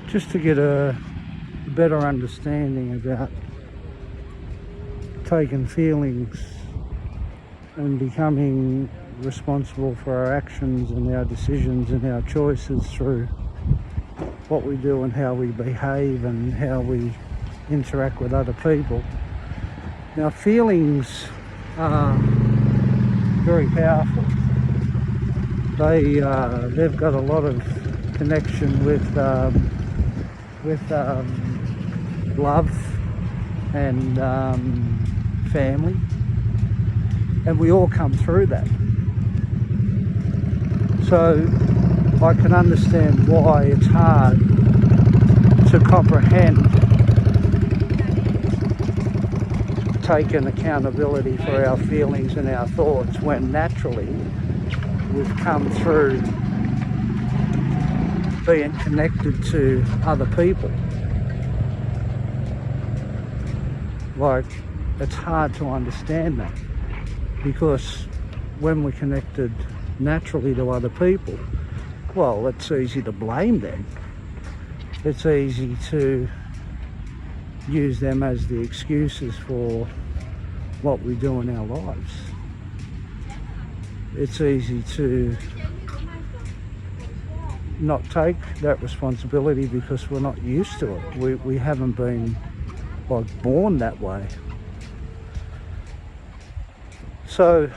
just to get a better understanding about taking feelings and becoming responsible for our actions and our decisions and our choices through what we do and how we behave and how we interact with other people. Now, feelings are very powerful. They've got a lot of connection with love and family, and we all come through that. So I can understand why it's hard to comprehend taking accountability for our feelings and our thoughts when naturally we've come through being connected to other people. Like, it's hard to understand that, because when we're connected naturally to other people, well, it's easy to blame them. It's easy to use them as the excuses for what we do in our lives. It's easy to not take that responsibility because we're not used to it. We haven't been like born that way. So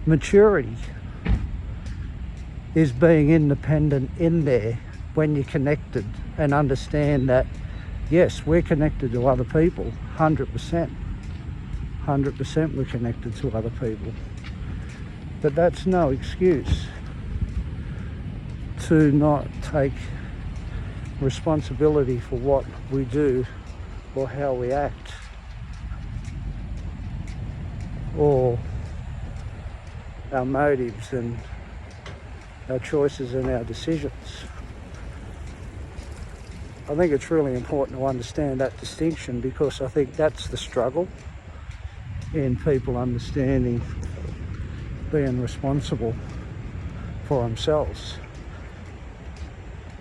maturity is being independent in there when you're connected and understand that, yes, we're connected to other people, 100%. 100% we're connected to other people. But that's no excuse to not take responsibility for what we do or how we act or our motives and our choices and our decisions. I think it's really important to understand that distinction, because I think that's the struggle in people understanding being responsible for themselves.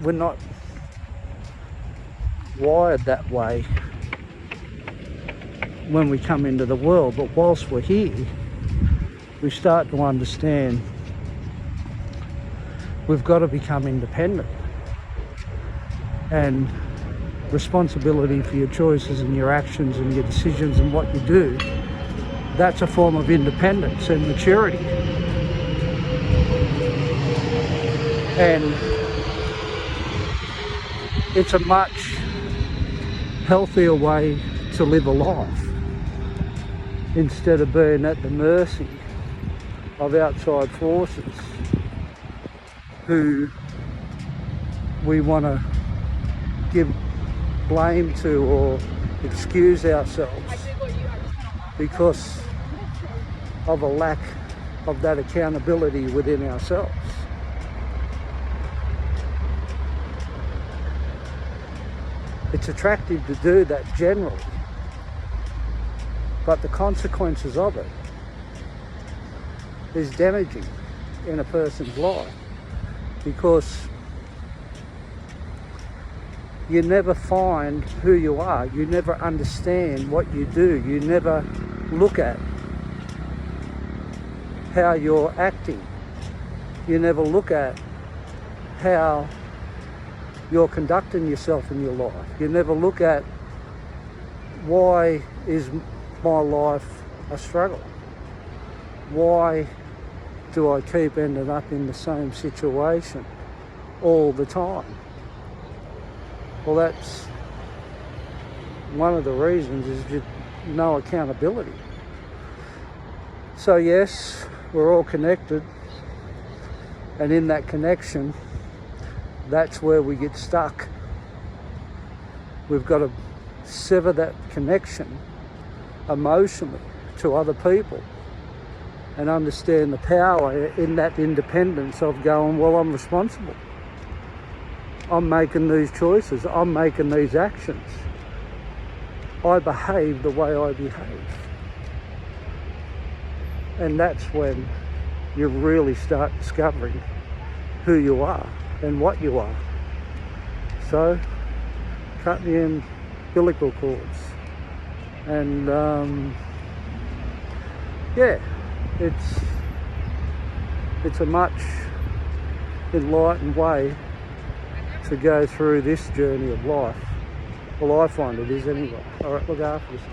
We're not wired that way when we come into the world, but whilst we're here, we start to understand we've got to become independent, and responsibility for your choices and your actions and your decisions and what you do, that's a form of independence and maturity. And it's a much healthier way to live a life, instead of being at the mercy of outside forces who we want to give blame to or excuse ourselves because of a lack of that accountability within ourselves. It's attractive to do that generally, but the consequences of it is damaging in a person's life, because you never find who you are, you never understand what you do, you never look at how you're acting, you never look at how you're conducting yourself in your life, you never look at why is my life a struggle, why do I keep ending up in the same situation all the time. Well, that's one of the reasons, is just no accountability. So yes, we're all connected, and in that connection, that's where we get stuck. We've got to sever that connection emotionally to other people and understand the power in that independence of going, well, I'm responsible. I'm making these choices, I'm making these actions. I behave the way I behave. And that's when you really start discovering who you are and what you are. so, cut the umbilical cords. And yeah, it's a much enlightened way to go through this journey of life. Well, I find it is anyway. All right, look after yourself.